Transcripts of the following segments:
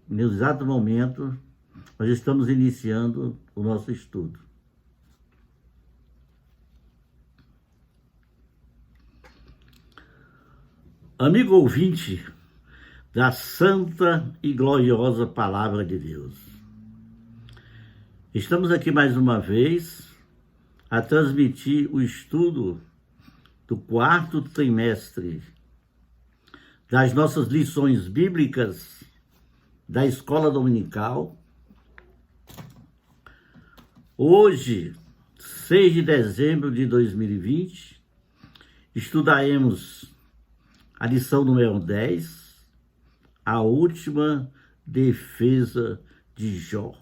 no exato momento, nós estamos iniciando o nosso estudo. Amigo ouvinte da santa e gloriosa Palavra de Deus, estamos aqui mais uma vez a transmitir o estudo do 4º trimestre das nossas lições bíblicas da Escola Dominical. Hoje, 6 de dezembro de 2020, estudaremos a lição número 10, a última defesa de Jó.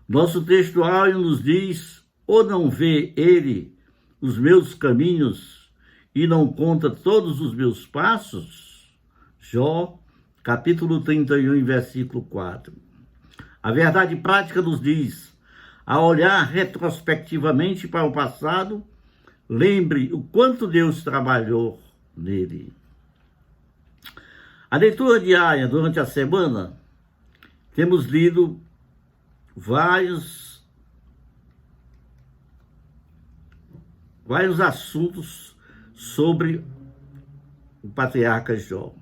Nosso textuário nos diz: ou não vê ele os meus caminhos e não conta todos os meus passos? Jó, capítulo 31, versículo 4. A verdade prática nos diz: a olhar retrospectivamente para o passado, lembre o quanto Deus trabalhou nele. A leitura diária durante a semana, temos lido vários assuntos sobre o patriarca Jó.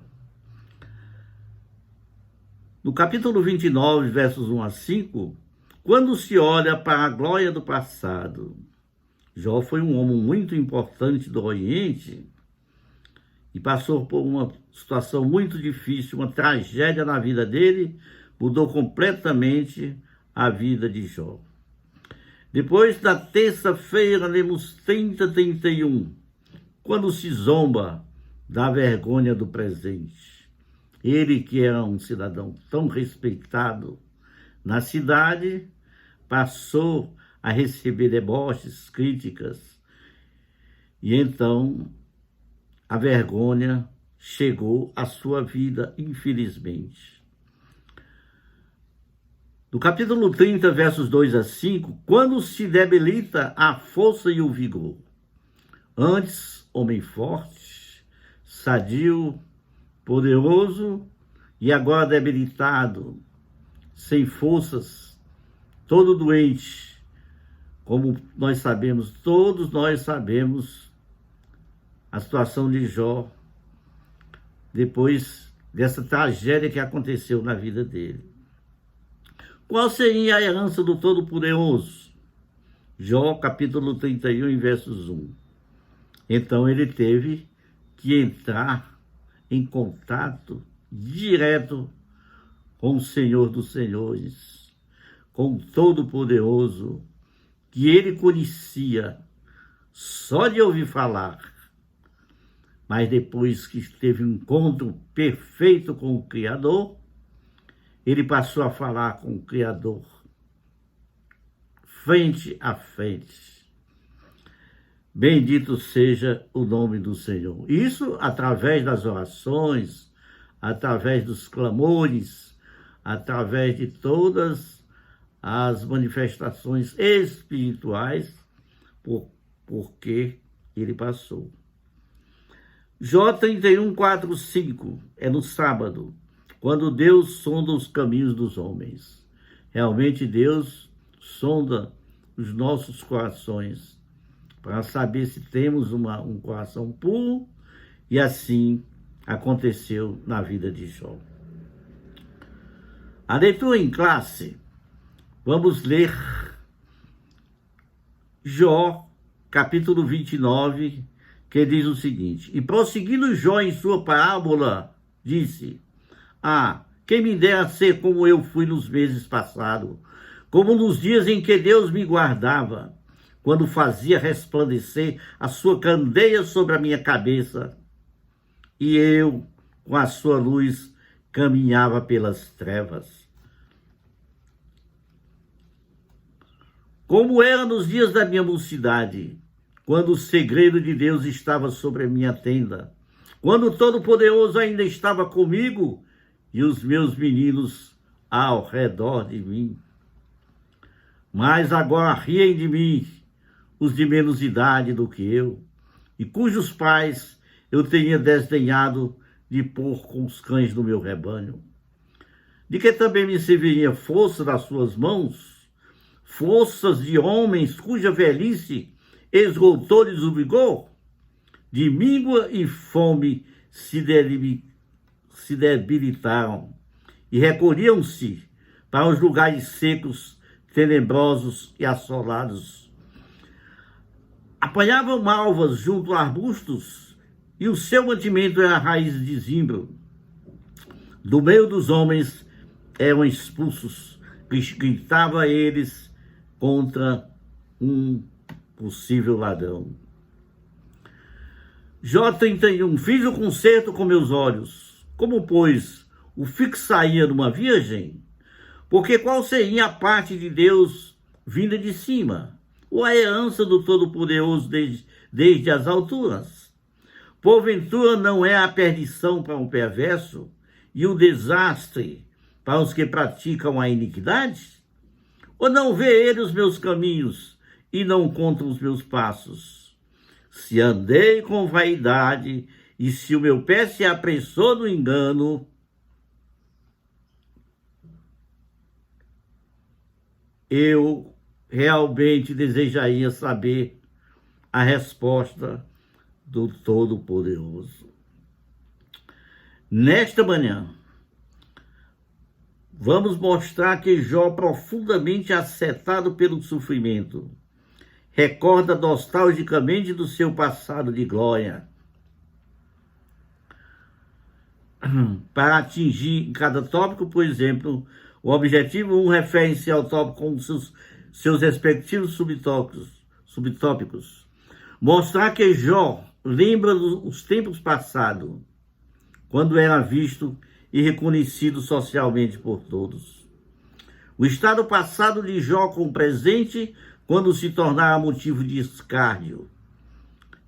No capítulo 29, versos 1 a 5, quando se olha para a glória do passado, Jó foi um homem muito importante do Oriente e passou por uma situação muito difícil, uma tragédia na vida dele, mudou completamente a vida de Jó. Depois da terça-feira, lemos 30:31, quando se zomba da vergonha do presente. Ele, que era um cidadão tão respeitado na cidade, passou a receber deboches, críticas, e então a vergonha chegou à sua vida, infelizmente. No capítulo 30, versos 2 a 5, quando se debilita a força e o vigor. Antes, homem forte, sadio, poderoso, e agora debilitado, sem forças, todo doente. Como nós sabemos, todos nós sabemos a situação de Jó, depois dessa tragédia que aconteceu na vida dele. Qual seria a herança do Todo-Poderoso? Jó, capítulo 31, versos 1. Então ele teve que entrar em contato direto com o Senhor dos Senhores, com o Todo-Poderoso, que ele conhecia só de ouvir falar. Mas depois que teve um encontro perfeito com o Criador, ele passou a falar com o Criador frente a frente. Bendito seja o nome do Senhor. Isso através das orações, através dos clamores, através de todas as manifestações espirituais porque ele passou. Jó 31, 4, 5, é no sábado, quando Deus sonda os caminhos dos homens. Realmente Deus sonda os nossos corações para saber se temos um coração puro, e assim aconteceu na vida de Jó. A leitura em classe, vamos ler Jó, capítulo 29, que diz o seguinte: e prosseguindo Jó em sua parábola, disse: quem me dera ser como eu fui nos meses passados, como nos dias em que Deus me guardava, quando fazia resplandecer a sua candeia sobre a minha cabeça, e eu, com a sua luz, caminhava pelas trevas. Como era nos dias da minha mocidade, quando o segredo de Deus estava sobre a minha tenda, quando o Todo-Poderoso ainda estava comigo e os meus meninos ao redor de mim. Mas agora riem de mim os de menos idade do que eu, e cujos pais eu tenha desdenhado de pôr com os cães do meu rebanho? De que também me serviria força das suas mãos, forças de homens cuja velhice esgotou-lhes o vigor? De míngua e fome se debilitaram e recolhiam-se para os lugares secos, tenebrosos e assolados. Apanhavam malvas junto a arbustos, e o seu mantimento era raiz de zimbro. Do meio dos homens eram expulsos, gritava eles contra um possível ladrão. Jó 31, fiz o concerto com meus olhos, como, pois, o fixaria numa virgem? Porque qual seria a parte de Deus vinda de cima, ou a herança do Todo-Poderoso desde as alturas? Porventura não é a perdição para o perverso e o desastre para os que praticam a iniquidade? Ou não vê ele os meus caminhos e não conta os meus passos? Se andei com vaidade e se o meu pé se apressou no engano, eu realmente desejaria saber a resposta do Todo-Poderoso. Nesta manhã, vamos mostrar que Jó, profundamente afetado pelo sofrimento, recorda nostalgicamente do seu passado de glória, para atingir em cada tópico. Por exemplo, o objetivo 1 refere-se ao tópico com seus respectivos subtópicos. Mostrar que Jó lembra dos tempos passados, quando era visto e reconhecido socialmente por todos. O estado passado de Jó com o presente, quando se tornara motivo de escárnio.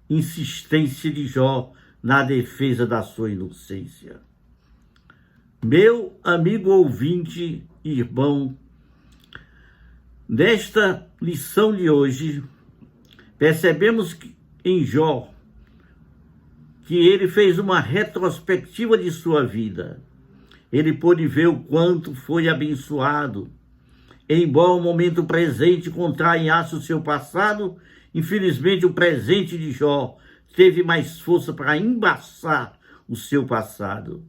Insistência de Jó na defesa da sua inocência. Meu amigo ouvinte, irmão, nesta lição de hoje, percebemos que em Jó que ele fez uma retrospectiva de sua vida. Ele pôde ver o quanto foi abençoado. Embora o momento presente contrariasse o seu passado, infelizmente o presente de Jó teve mais força para embaçar o seu passado.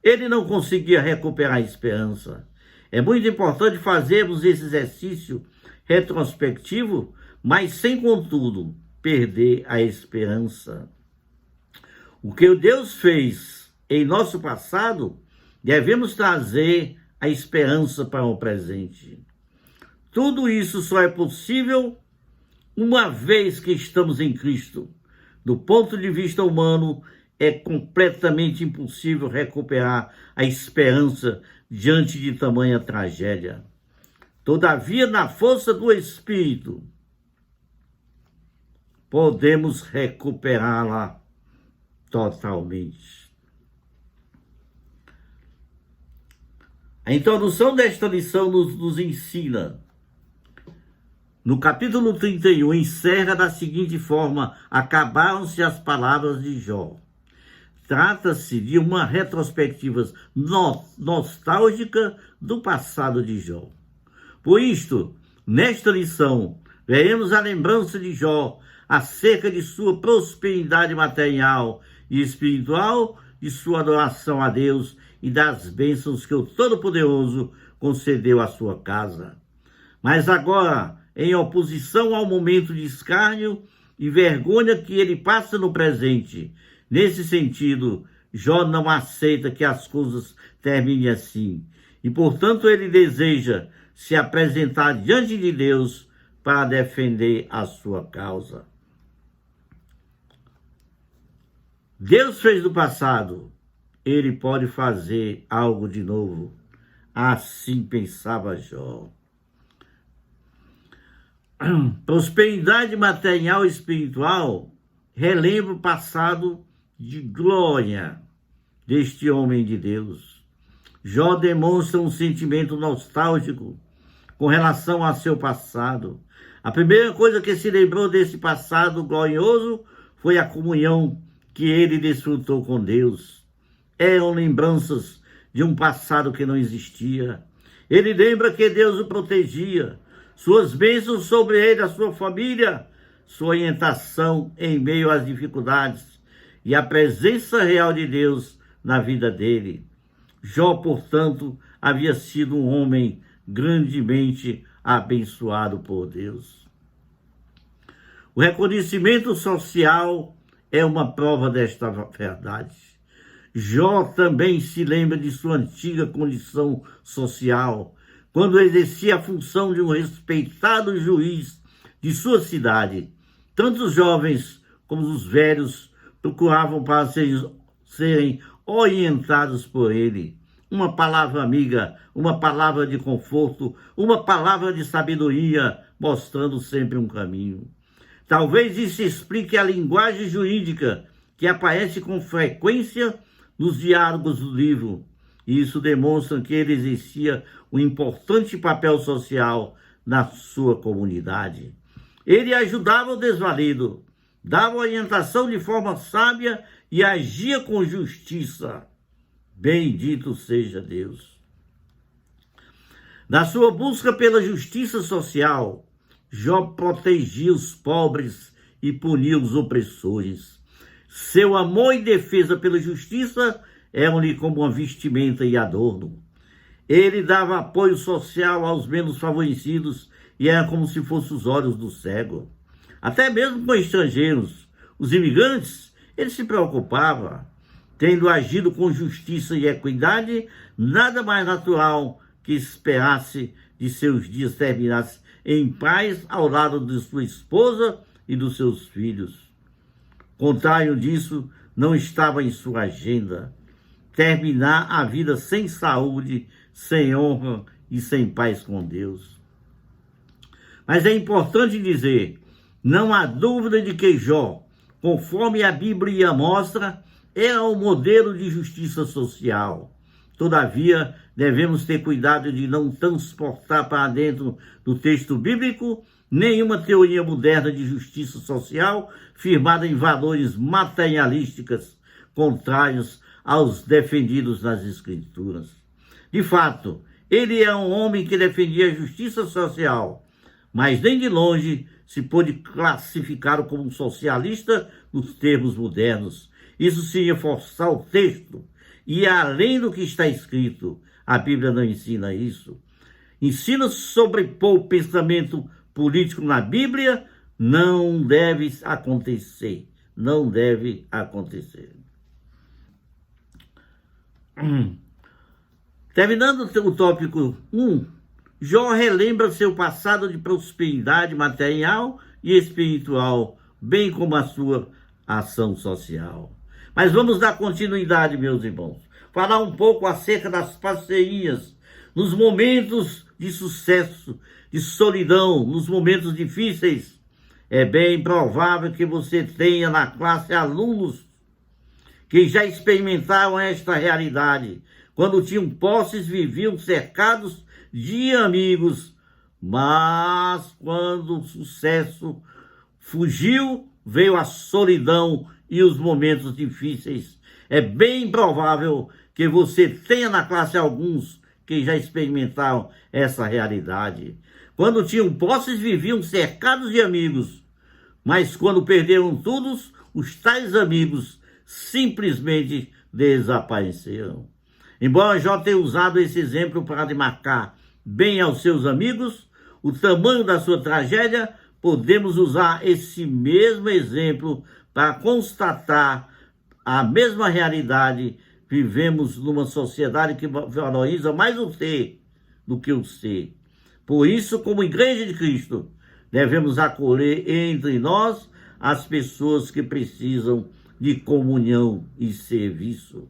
Ele não conseguia recuperar a esperança. É muito importante fazermos esse exercício retrospectivo, mas sem, contudo, perder a esperança. O que Deus fez em nosso passado, devemos trazer a esperança para o presente. Tudo isso só é possível uma vez que estamos em Cristo. Do ponto de vista humano, é completamente impossível recuperar a esperança diante de tamanha tragédia. Todavia, na força do Espírito, podemos recuperá-la totalmente. A introdução desta lição nos ensina. No capítulo 31, encerra da seguinte forma: acabaram-se as palavras de Jó. Trata-se de uma retrospectiva nostálgica do passado de Jó. Por isto, nesta lição, veremos a lembrança de Jó acerca de sua prosperidade material e espiritual, de sua adoração a Deus e das bênçãos que o Todo-Poderoso concedeu à sua casa. Mas agora, em oposição ao momento de escárnio e vergonha que ele passa no presente, nesse sentido, Jó não aceita que as coisas terminem assim. E, portanto, ele deseja se apresentar diante de Deus para defender a sua causa. Deus fez do passado, ele pode fazer algo de novo. Assim pensava Jó. Prosperidade material e espiritual relembra o passado de glória deste homem de Deus. Jó demonstra um sentimento nostálgico com relação ao seu passado. A primeira coisa que se lembrou desse passado glorioso foi a comunhão que ele desfrutou com Deus. eram lembranças de um passado que não existia. Ele lembra que Deus o protegia, suas bênçãos sobre ele, a sua família, sua orientação em meio às dificuldades e a presença real de Deus na vida dele. Jó, portanto, havia sido um homem grandemente abençoado por Deus. O reconhecimento social é uma prova desta verdade. Jó também se lembra de sua antiga condição social, quando exercia a função de um respeitado juiz de sua cidade. Tanto os jovens como os velhos procuravam para serem orientados por ele. Uma palavra amiga, uma palavra de conforto, uma palavra de sabedoria, mostrando sempre um caminho. Talvez isso explique a linguagem jurídica que aparece com frequência nos diálogos do livro. Isso demonstra que ele exercia um importante papel social na sua comunidade. Ele ajudava o desvalido, dava orientação de forma sábia e agia com justiça. Bendito seja Deus. Na sua busca pela justiça social, Jó protegia os pobres e punia os opressores. Seu amor e defesa pela justiça eram-lhe como uma vestimenta e adorno. Ele dava apoio social aos menos favorecidos e era como se fossem os olhos do cego. Até mesmo com estrangeiros, os imigrantes, ele se preocupava. Tendo agido com justiça e equidade, nada mais natural que esperasse de seus dias terminassem em paz ao lado de sua esposa e dos seus filhos. Contrário disso, não estava em sua agenda terminar a vida sem saúde, sem honra e sem paz com Deus. Mas é importante dizer, não há dúvida de que Jó, conforme a Bíblia mostra, era o modelo de justiça social. Todavia, devemos ter cuidado de não transportar para dentro do texto bíblico nenhuma teoria moderna de justiça social firmada em valores materialísticos contrários aos defendidos nas Escrituras. De fato, ele é um homem que defendia a justiça social, mas nem de longe se pôde classificá-lo como um socialista nos termos modernos. Isso seria forçar o texto, e além do que está escrito, a Bíblia não ensina isso. Ensina sobrepor o pensamento político na Bíblia, não deve acontecer. Não deve acontecer. Terminando o tópico 1, Jó relembra seu passado de prosperidade material e espiritual, bem como a sua ação social. Mas vamos dar continuidade, meus irmãos. Falar um pouco acerca das parcerias, nos momentos de sucesso, de solidão, nos momentos difíceis. É bem provável que você tenha na classe alunos que já experimentaram esta realidade. Quando tinham posses, viviam cercados de amigos, mas quando o sucesso fugiu, veio a solidão e os momentos difíceis. É bem provável que você tenha na classe alguns que já experimentaram essa realidade. Quando tinham posses, viviam cercados de amigos, mas quando perderam tudo, os tais amigos simplesmente desapareceram. Embora Jó tenha usado esse exemplo para demarcar bem aos seus amigos o tamanho da sua tragédia, podemos usar esse mesmo exemplo para constatar a mesma realidade. Vivemos numa sociedade que valoriza mais o ter do que o ser. Por isso, como Igreja de Cristo, devemos acolher entre nós as pessoas que precisam de comunhão e serviço.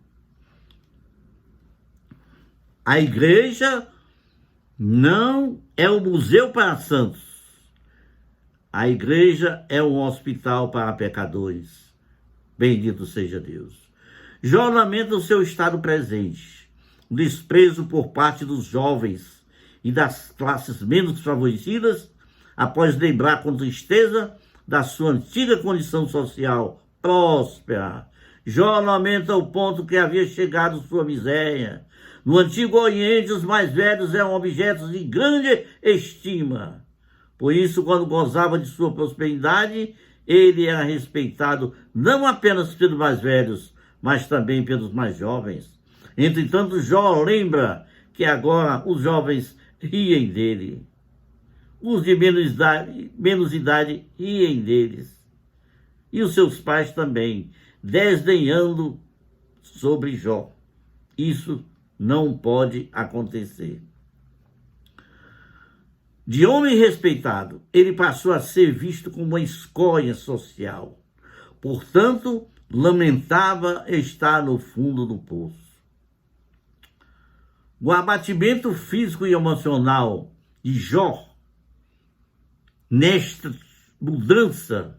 A igreja não é um museu para santos. A igreja é um hospital para pecadores. Bendito seja Deus. Jó lamenta o seu estado presente, o desprezo por parte dos jovens e das classes menos favorecidas, após lembrar com tristeza da sua antiga condição social próspera. Jó lamenta o ponto que havia chegado sua miséria. No Antigo Oriente, os mais velhos eram objetos de grande estima. Por isso, quando gozava de sua prosperidade, ele era respeitado não apenas pelos mais velhos, mas também pelos mais jovens. Entretanto, Jó lembra que agora os jovens riem dele. Os de menos idade riem deles. E os seus pais também, desdenhando sobre Jó. Isso não pode acontecer. De homem respeitado, ele passou a ser visto como uma escória social. Portanto, lamentava estar no fundo do poço. O abatimento físico e emocional de Jó, nesta mudança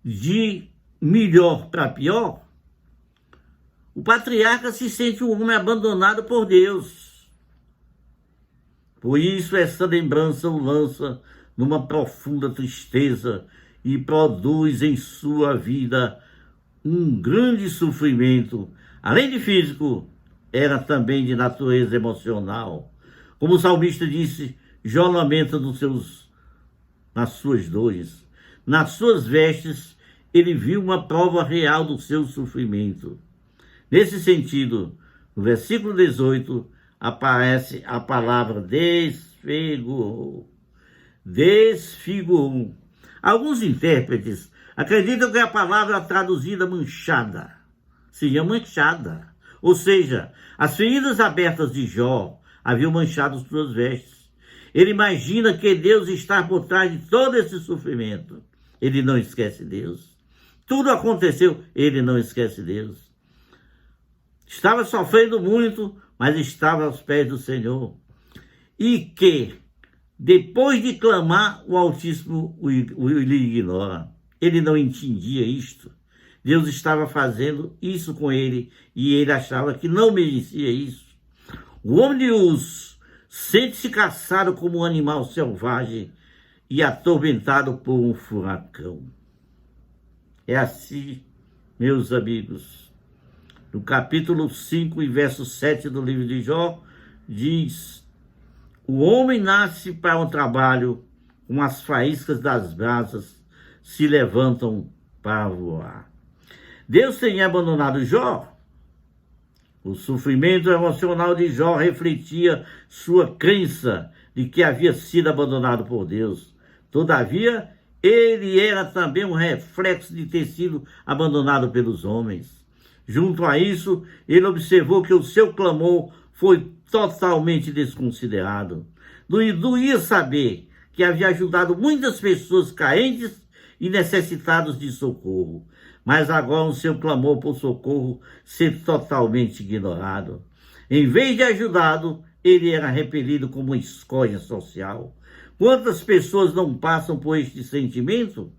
de melhor para pior, o patriarca se sente um homem abandonado por Deus. Por isso, essa lembrança o lança numa profunda tristeza e produz em sua vida um grande sofrimento. Além de físico, era também de natureza emocional. Como o salmista disse, Jó lamenta nas suas dores. Nas suas vestes, ele viu uma prova real do seu sofrimento. Nesse sentido, no versículo 18, aparece a palavra desfigurou. Desfigurou. Alguns intérpretes acreditam que a palavra traduzida manchada seria manchada. Ou seja, as feridas abertas de Jó haviam manchado suas vestes. Ele imagina que Deus está por trás de todo esse sofrimento. Ele não esquece Deus. Tudo aconteceu, ele não esquece Deus. Estava sofrendo muito, mas estava aos pés do Senhor. E que, depois de clamar, o Altíssimo o ignora. Ele não entendia isto. Deus estava fazendo isso com ele e ele achava que não merecia isso. O homem de Uz sente-se caçado como um animal selvagem e atormentado por um furacão. É assim, meus amigos. No capítulo 5 e verso 7 do livro de Jó, diz: o homem nasce para um trabalho, com as faíscas das brasas se levantam para voar. Deus tem abandonado Jó? O sofrimento emocional de Jó refletia sua crença de que havia sido abandonado por Deus. Todavia, ele era também um reflexo de ter sido abandonado pelos homens. Junto a isso, ele observou que o seu clamor foi totalmente desconsiderado. Doía saber que havia ajudado muitas pessoas carentes e necessitadas de socorro, mas agora o seu clamor por socorro ser totalmente ignorado. Em vez de ajudado, ele era repelido como uma escória social. Quantas pessoas não passam por este sentimento?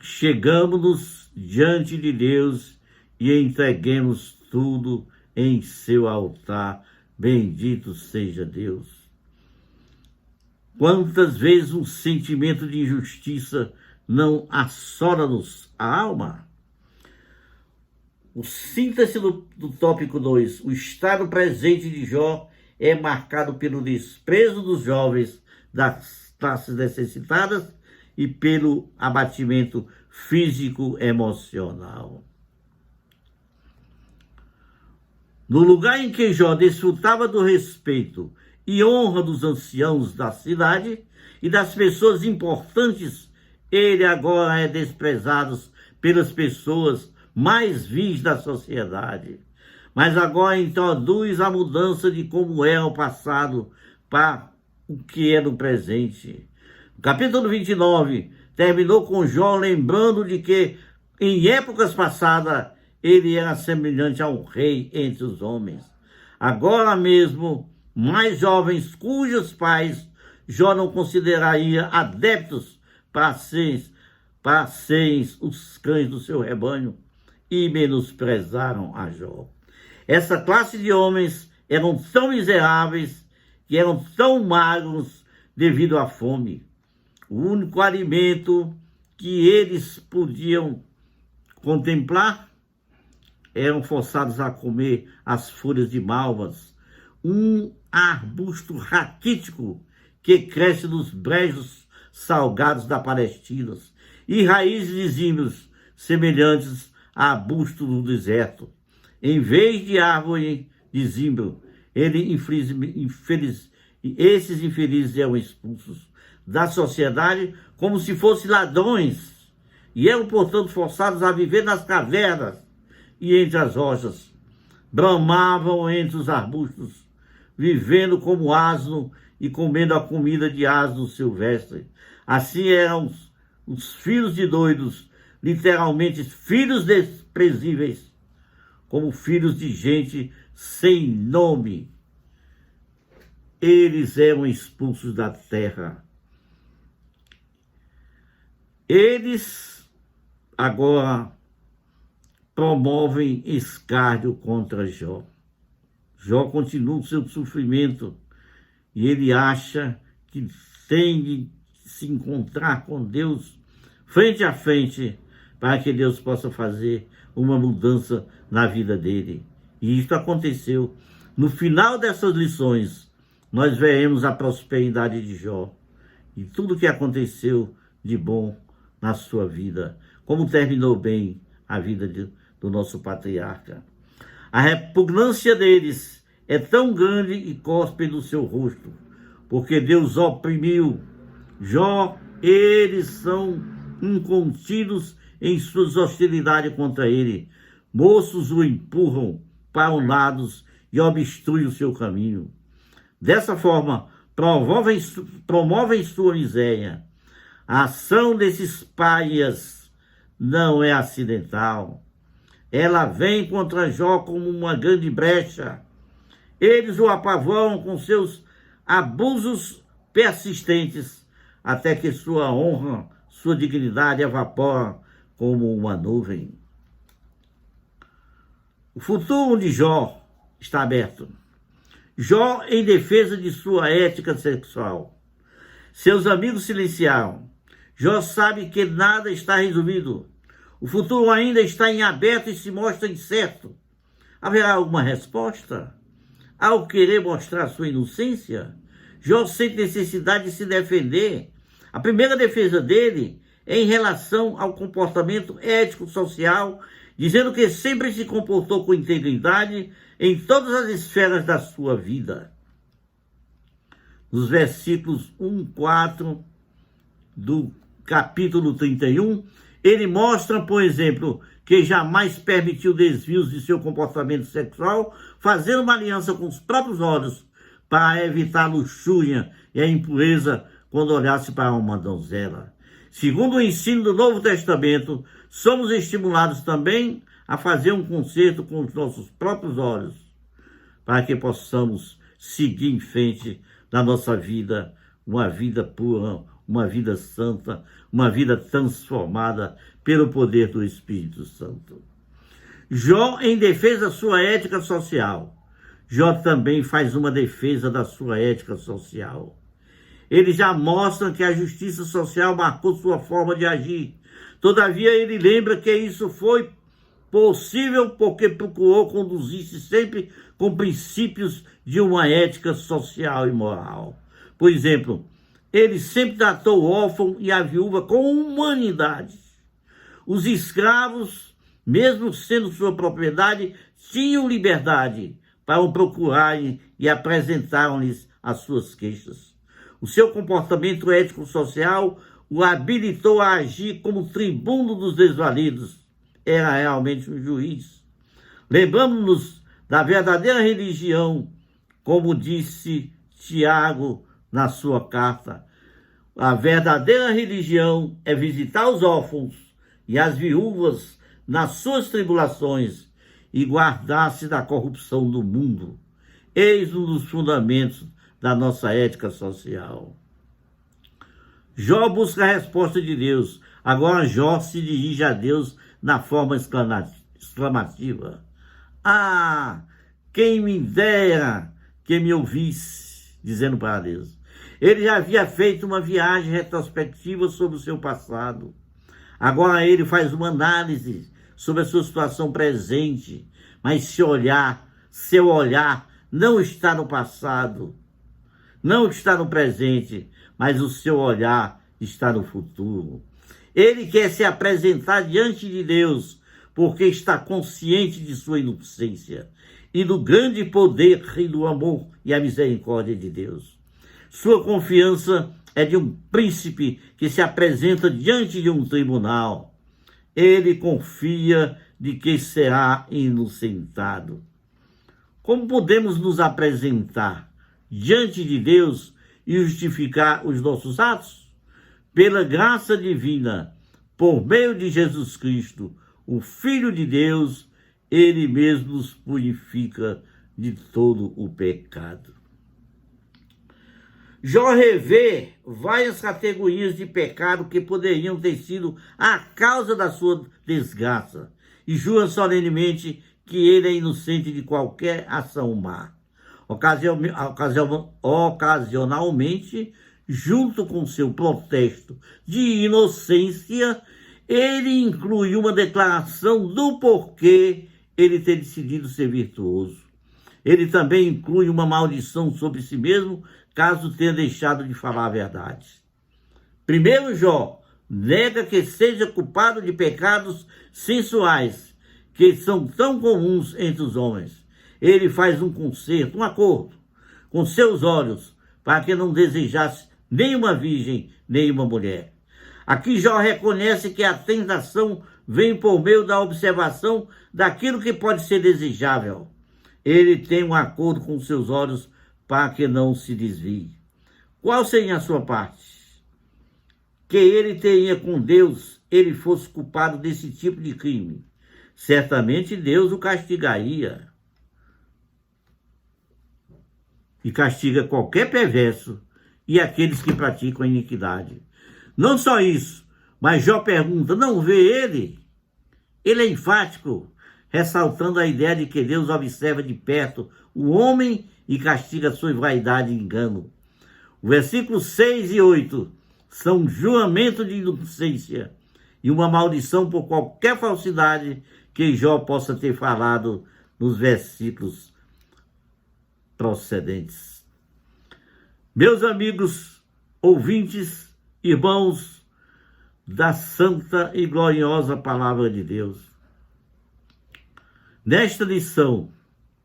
Chegamos diante de Deus e entreguemos tudo em seu altar. Bendito seja Deus. Quantas vezes um sentimento de injustiça não assola-nos a alma? O síntese do tópico 2. O estado presente de Jó é marcado pelo desprezo dos jovens das classes necessitadas e pelo abatimento físico-emocional. No lugar em que Jó desfrutava do respeito e honra dos anciãos da cidade e das pessoas importantes, ele agora é desprezado pelas pessoas mais vis da sociedade. Mas agora introduz a mudança de como era o passado para o que é no presente. O capítulo 29 terminou com Jó lembrando de que, em épocas passadas, ele era semelhante a um rei entre os homens. Agora mesmo, mais jovens cujos pais Jó não consideraria adeptos para serem os cães do seu rebanho e menosprezaram a Jó. Essa classe de homens eram tão miseráveis que eram tão magros devido à fome. O único alimento que eles podiam contemplar eram forçados a comer as folhas de malvas, um arbusto raquítico que cresce nos brejos salgados da Palestina, e raízes de zimbros semelhantes a arbusto do deserto. Em vez de árvore de zimbro, esses infelizes eram expulsos da sociedade como se fossem ladrões, e eram, portanto, forçados a viver nas cavernas e entre as rochas. Bramavam entre os arbustos, vivendo como asno e comendo a comida de asno silvestre. Assim eram os filhos de doidos, literalmente filhos desprezíveis, como filhos de gente sem nome. Eles eram expulsos da terra. Eles agora promovem escárnio contra Jó. Jó continua o seu sofrimento e ele acha que tem de se encontrar com Deus frente a frente para que Deus possa fazer uma mudança na vida dele. E isso aconteceu. No final dessas lições, nós veremos a prosperidade de Jó e tudo o que aconteceu de bom na sua vida, como terminou bem a vida do nosso patriarca. A repugnância deles é tão grande e cospe do seu rosto, porque Deus oprimiu Jó. Eles são incontidos em suas hostilidades contra ele. Moços o empurram para os lados e obstruem o seu caminho. Dessa forma, promovem sua miséria. A ação desses párias não é acidental. Ela vem contra Jó como uma grande brecha. Eles o apavoram com seus abusos persistentes, até que sua honra, sua dignidade evapora como uma nuvem. O futuro de Jó está aberto. Jó em defesa de sua ética sexual. Seus amigos silenciaram. Jó sabe que nada está resolvido. O futuro ainda está em aberto e se mostra incerto. Haverá alguma resposta? Ao querer mostrar sua inocência, Jó sente necessidade de se defender. A primeira defesa dele é em relação ao comportamento ético-social, dizendo que sempre se comportou com integridade em todas as esferas da sua vida. Nos versículos 1, 4 do capítulo 31, ele mostra, por exemplo, que jamais permitiu desvios de seu comportamento sexual, fazendo uma aliança com os próprios olhos para evitar a luxúria e a impureza quando olhasse para uma donzela. Segundo o ensino do Novo Testamento, somos estimulados também a fazer um concerto com os nossos próprios olhos, para que possamos seguir em frente na nossa vida, uma vida pura, uma vida santa, uma vida transformada pelo poder do Espírito Santo. Jó em defesa da sua ética social. Jó também faz uma defesa da sua ética social. Ele já mostra que a justiça social marcou sua forma de agir. Todavia, ele lembra que isso foi possível porque procurou conduzir-se sempre com princípios de uma ética social e moral. Por exemplo, ele sempre tratou o órfão e a viúva com humanidade. Os escravos, mesmo sendo sua propriedade, tinham liberdade para o procurarem e apresentaram-lhes as suas queixas. O seu comportamento ético-social o habilitou a agir como tribuno dos desvalidos. Era realmente um juiz. Lembramos-nos da verdadeira religião, como disse Tiago na sua carta. A verdadeira religião é visitar os órfãos e as viúvas nas suas tribulações e guardar-se da corrupção do mundo. Eis um dos fundamentos da nossa ética social. Jó busca a resposta de Deus. Agora Jó se dirige a Deus na forma exclamativa. Ah, quem me dera que me ouvisse, dizendo para Deus. Ele já havia feito uma viagem retrospectiva sobre o seu passado. Agora ele faz uma análise sobre a sua situação presente, mas seu olhar não está no passado, não está no presente, mas o seu olhar está no futuro. Ele quer se apresentar diante de Deus, porque está consciente de sua inocência e do grande poder e do amor e a misericórdia de Deus. Sua confiança é de um príncipe que se apresenta diante de um tribunal. Ele confia de que será inocentado. Como podemos nos apresentar diante de Deus e justificar os nossos atos? Pela graça divina, por meio de Jesus Cristo, o Filho de Deus, ele mesmo nos purifica de todo o pecado. Jó revê várias categorias de pecado que poderiam ter sido a causa da sua desgraça e jura solenemente que ele é inocente de qualquer ação má. Ocasionalmente, junto com seu protesto de inocência, ele inclui uma declaração do porquê ele ter decidido ser virtuoso. Ele também inclui uma maldição sobre si mesmo, caso tenha deixado de falar a verdade. Primeiro, Jó nega que seja culpado de pecados sensuais, que são tão comuns entre os homens. Ele faz um concerto, um acordo com seus olhos, para que não desejasse nem uma virgem, nem uma mulher. Aqui Jó reconhece que a tentação vem por meio da observação daquilo que pode ser desejável. Ele tem um acordo com seus olhos para que não se desvie. Qual seria a sua parte? Que ele teria com Deus, ele fosse culpado desse tipo de crime. Certamente Deus o castigaria. E castiga qualquer perverso e aqueles que praticam a iniquidade. Não só isso, mas Jó pergunta, não vê ele? Ele é enfático, ressaltando a ideia de que Deus observa de perto o homem e castiga sua vaidade e engano. O versículos 6 e 8 são um juramento de inocência e uma maldição por qualquer falsidade que Jó possa ter falado nos versículos procedentes. Meus amigos, ouvintes, irmãos da santa e gloriosa palavra de Deus, nesta lição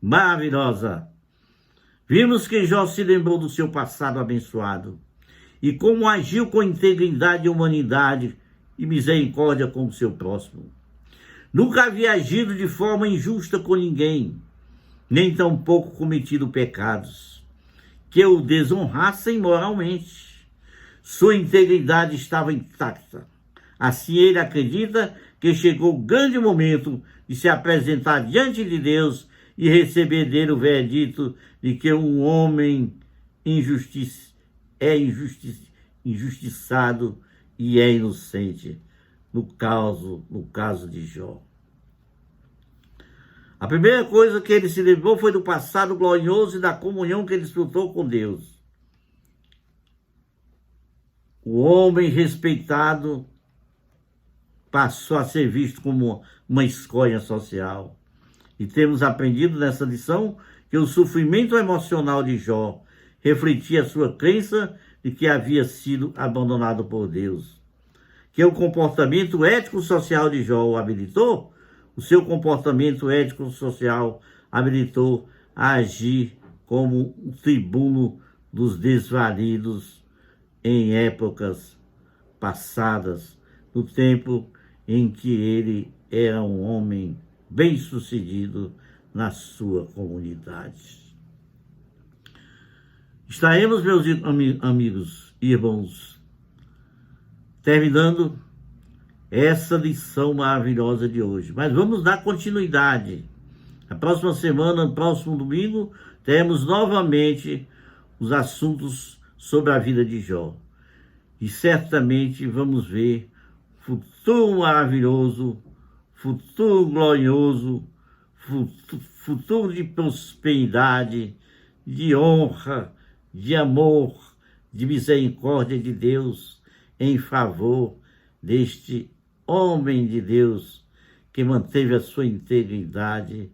maravilhosa, vimos que Jó se lembrou do seu passado abençoado e como agiu com integridade, humanidade e misericórdia com o seu próximo. Nunca havia agido de forma injusta com ninguém, nem tampouco cometido pecados que o desonrassem moralmente. Sua integridade estava intacta. Assim ele acredita que chegou o grande momento de se apresentar diante de Deus e receber dele o verdito de que um homem injustiçado e é inocente, no caso de Jó. A primeira coisa que ele se lembrou foi do passado glorioso e da comunhão que ele desfrutou com Deus. O homem respeitado passou a ser visto como uma escória social. E temos aprendido nessa lição que o sofrimento emocional de Jó refletia a sua crença de que havia sido abandonado por Deus. Que o comportamento ético-social de Jó o habilitou, o seu comportamento ético-social habilitou a agir como um tribuno dos desvalidos em épocas passadas, no tempo em que ele era um homem bem-sucedido na sua comunidade. Estaremos, meus amigos e irmãos, terminando essa lição maravilhosa de hoje. Mas vamos dar continuidade. Na próxima semana, no próximo domingo, teremos novamente os assuntos sobre a vida de Jó. E certamente vamos ver futuro maravilhoso, futuro glorioso, futuro de prosperidade, de honra, de amor, de misericórdia de Deus em favor deste homem de Deus que manteve a sua integridade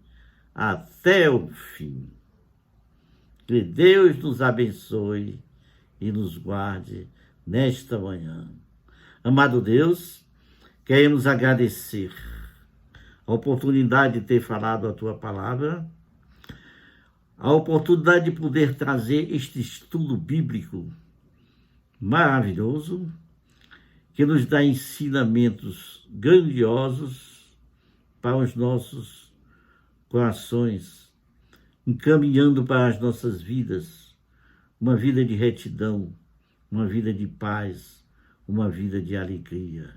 até o fim. Que Deus nos abençoe e nos guarde nesta manhã. Amado Deus, queremos agradecer a oportunidade de ter falado a tua palavra, a oportunidade de poder trazer este estudo bíblico maravilhoso, que nos dá ensinamentos grandiosos para os nossos corações, encaminhando para as nossas vidas uma vida de retidão, uma vida de paz, uma vida de alegria.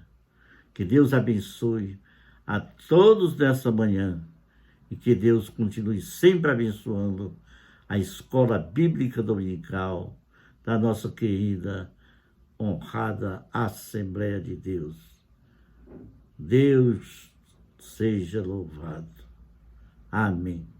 Que Deus abençoe a todos nessa manhã e que Deus continue sempre abençoando a Escola Bíblica Dominical da nossa querida, honrada Assembleia de Deus. Deus seja louvado. Amém.